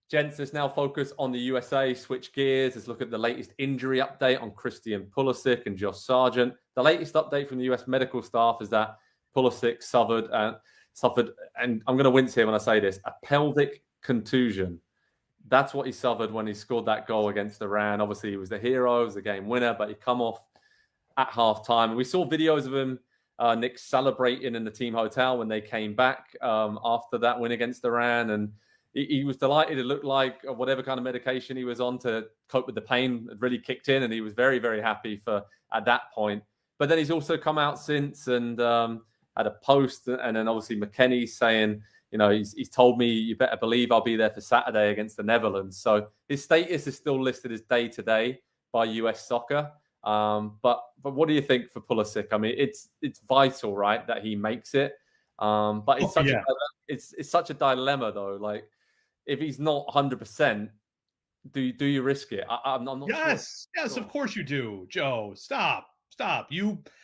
Gents, let's now focus on the USA, switch gears. Let's look at the latest injury update on Christian Pulisic and Josh Sargent. The latest update from the US medical staff is that Pulisic suffered, and I'm going to wince here when I say this, a pelvic contusion. That's what he suffered when he scored that goal against Iran. Obviously, he was the hero, he was the game winner, but he come off at halftime. And we saw videos of him, Nick, celebrating in the team hotel when they came back after that win against Iran. And he was delighted. It looked like whatever kind of medication he was on to cope with the pain had really kicked in, and he was very, very happy at that point. But then he's also come out since and had a post, and then obviously McKennie saying, he's told me you better believe I'll be there for Saturday against the Netherlands. So his status is still listed as day-to-day by US Soccer. But what do you think for Pulisic? I mean, it's vital, right, that he makes it. But it's such a dilemma, though. Like, if he's not 100%, do you risk it? I'm not sure. Yes, of course you do, Joe. Stop.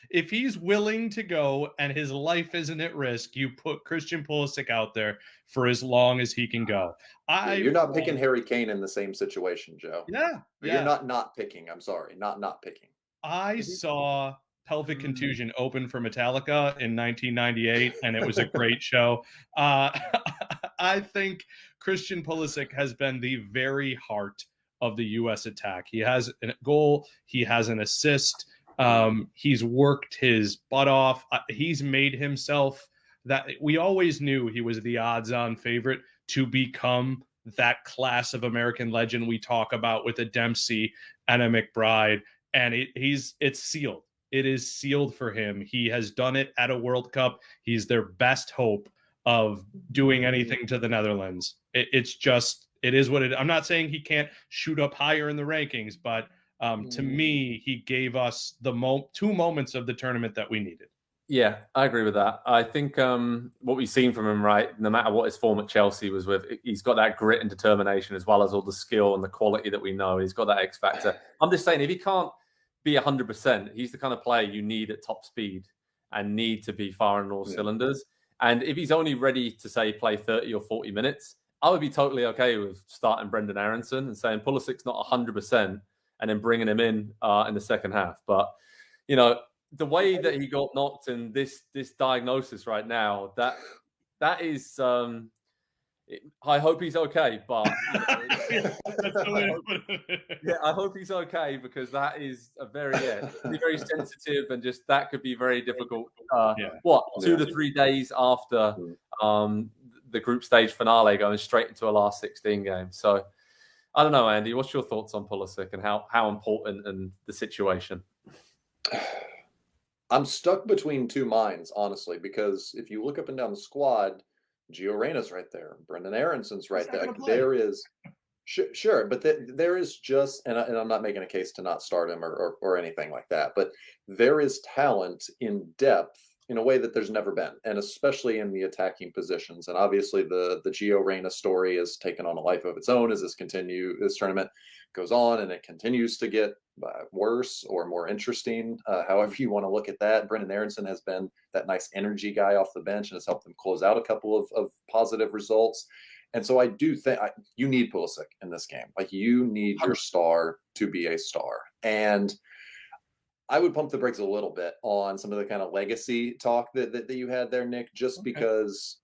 If he's willing to go and his life isn't at risk, you put Christian Pulisic out there for as long as he can go. You're not picking Harry Kane in the same situation, Joe. Yeah. You're not picking. I'm sorry, not picking. I saw Pelvic Contusion open for Metallica in 1998, and it was a great show. I think Christian Pulisic has been the very heart of the U.S. attack. He has a goal. He has an assist. He's worked his butt off. He's made himself that we always knew he was the odds-on favorite to become that class of American legend we talk about with a Dempsey and a McBride. And it's sealed. It is sealed for him. He has done it at a World Cup. He's their best hope of doing anything to the Netherlands. It is what it. I'm not saying he can't shoot up higher in the rankings, but to me, he gave us the two moments of the tournament that we needed. Yeah, I agree with that. I think what we've seen from him, right, no matter what his form at Chelsea was with, he's got that grit and determination as well as all the skill and the quality that we know. He's got that X factor. I'm just saying, if he can't be 100%, he's the kind of player you need at top speed and need to be firing all cylinders. And if he's only ready to, say, play 30 or 40 minutes, I would be totally okay with starting Brendan Aronson and saying Pulisic's not 100% and then bringing him in the second half. But, the way that he got knocked and this diagnosis right now, that is, I hope he's okay. But I hope he's okay, because that is very sensitive, and just that could be very difficult. 2 to 3 days after the group stage finale, going straight into a last 16 game. So I don't know, Andy, what's your thoughts on Pulisic and how important and the situation? I'm stuck between two minds, honestly, because if you look up and down the squad, Gio Reyna's right there, Brendan Aronson's right there. There is, sure, but there is just, and I'm not making a case to not start him or anything like that, but there is talent in depth in a way that there's never been, and especially in the attacking positions. And obviously the Gio Reyna story has taken on a life of its own as this tournament goes on, and it continues to get worse or more interesting, however you want to look at that. Brendan Aronson has been that nice energy guy off the bench and has helped them close out a couple of positive results. And so I do think you need Pulisic in this game. Like, you need your star to be a star. And I would pump the brakes a little bit on some of the kind of legacy talk that you had there, Nick, just because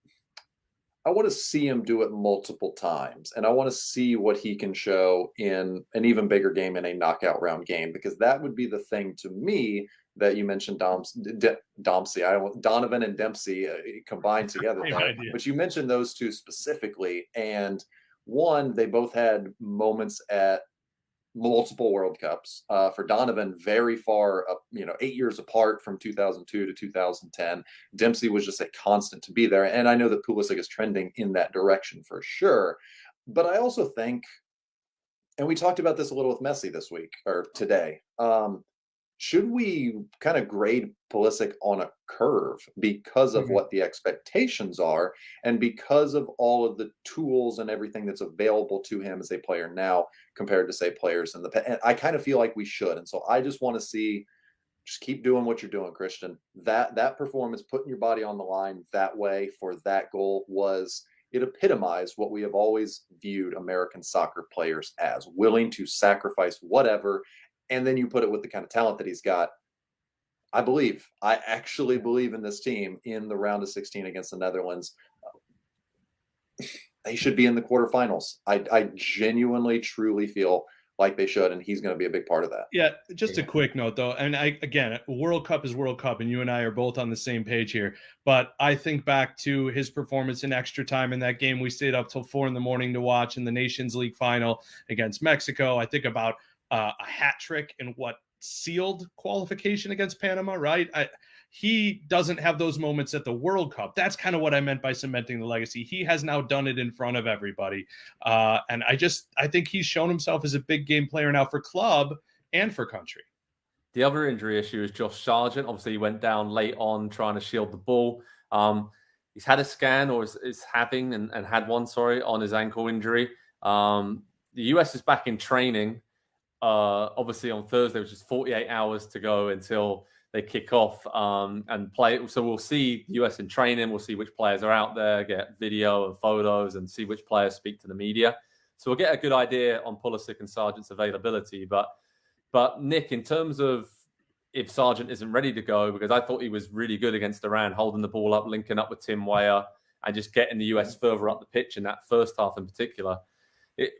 I want to see him do it multiple times, and I want to see what he can show in an even bigger game, in a knockout round game, because that would be the thing to me that you mentioned. Donovan and Dempsey combined together there, but you mentioned those two specifically, and one, they both had moments at multiple World Cups. For Donovan, very far up, 8 years apart from 2002 to 2010. Dempsey was just a constant to be there. And I know that Pulisic is trending in that direction for sure. But I also think, and we talked about this a little with Messi this week or today, should we kind of grade Pulisic on a curve because of what the expectations are and because of all of the tools and everything that's available to him as a player now compared to, say, players in the past? And I kind of feel like we should. And so I just want to see, just keep doing what you're doing, Christian. That performance, putting your body on the line that way for that goal, was it epitomized what we have always viewed American soccer players as, willing to sacrifice whatever. And then you put it with the kind of talent that he's got. I actually believe in this team in the round of 16 against the Netherlands. They should be in the quarterfinals. I genuinely, truly feel like they should, and he's going to be a big part of that. Yeah, just a quick note, though. And again, World Cup is World Cup, and you and I are both on the same page here. But I think back to his performance in extra time in that game we stayed up till 4 a.m. to watch in the Nations League final against Mexico. I think about a hat trick in what sealed qualification against Panama, right? He doesn't have those moments at the World Cup. That's kind of what I meant by cementing the legacy. He has now done it in front of everybody. And I think he's shown himself as a big game player now for club and for country. The other injury issue is Josh Sargent. Obviously, he went down late on trying to shield the ball. He's had a scan, or is having and had one, on his ankle injury. The US is back in training, obviously on Thursday, which is 48 hours to go until they kick off and play. So we'll see US in training. We'll see which players are out there, get video and photos, and see which players speak to the media. So we'll get a good idea on Pulisic and Sargent's availability. But Nick, in terms of if Sargent isn't ready to go, because I thought he was really good against Iran, holding the ball up, linking up with Tim Weah, and just getting the US further up the pitch in that first half in particular.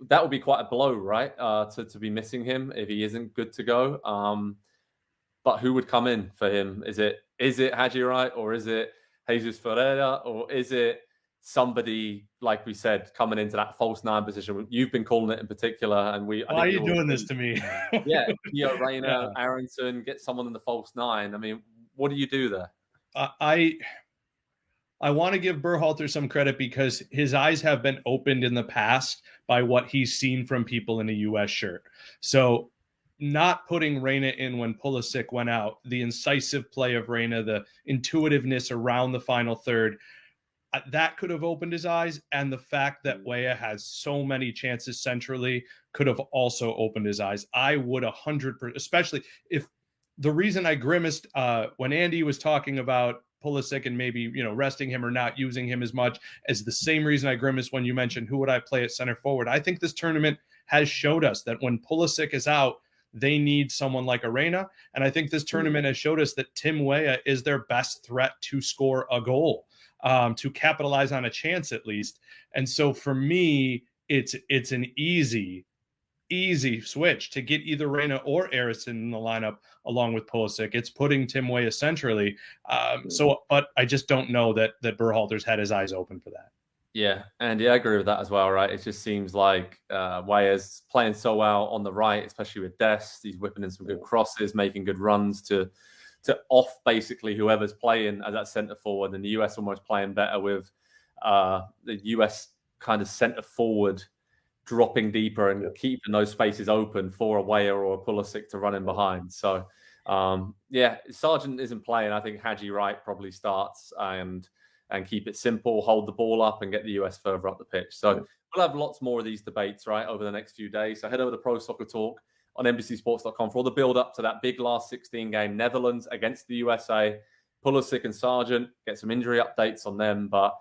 That would be quite a blow, right? To be missing him if he isn't good to go. But who would come in for him? Is it Haji Wright, or is it Jesus Ferreira, or is it somebody, like we said, coming into that false nine position? You've been calling it in particular, and why are you doing this to me? Yeah, Gio Reyna, Aronson, get someone in the false nine. I mean, what do you do there? I want to give Berhalter some credit because his eyes have been opened in the past by what he's seen from people in a U.S. shirt. So not putting Reyna in when Pulisic went out, the incisive play of Reyna, the intuitiveness around the final third, that could have opened his eyes. And the fact that Weah has so many chances centrally could have also opened his eyes. I would 100%, especially if the reason I grimaced when Andy was talking about Pulisic and maybe, resting him or not using him as much as the same reason I grimaced when you mentioned who would I play at center forward. I think this tournament has showed us that when Pulisic is out, they need someone like Arena. And I think this tournament has showed us that Tim Weah is their best threat to score a goal, to capitalize on a chance at least. And so for me, it's an easy switch to get either Reyna or Aronson in the lineup along with Pulisic. It's putting Tim Weah centrally. But I just don't know that Berhalter's had his eyes open for that. Yeah, and I agree with that as well, right? It just seems like Weah's playing so well on the right, especially with Dest. He's whipping in some good crosses, making good runs to off basically whoever's playing as that centre forward, and the US almost playing better with the US kind of centre forward dropping deeper and keeping those spaces open for a Weah or a Pulisic to run in behind. So, Sargent isn't playing. I think Haji Wright probably starts and keep it simple, hold the ball up and get the US further up the pitch. So we'll have lots more of these debates, right, over the next few days. So head over to Pro Soccer Talk on NBCSports.com for all the build-up to that big last 16 game, Netherlands against the USA. Pulisic and Sargent, get some injury updates on them. But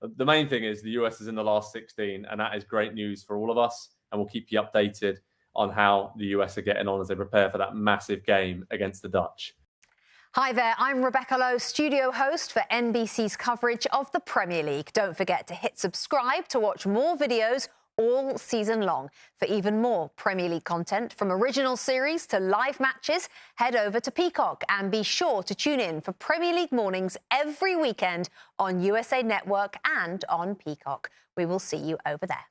the main thing is the US is in the last 16, and that is great news for all of us. And we'll keep you updated on how the US are getting on as they prepare for that massive game against the Dutch. Hi there, I'm Rebecca Lowe, studio host for NBC's coverage of the Premier League. Don't forget to hit subscribe to watch more videos all season long. For even more Premier League content, from original series to live matches, head over to Peacock and be sure to tune in for Premier League mornings every weekend on USA Network and on Peacock. We will see you over there.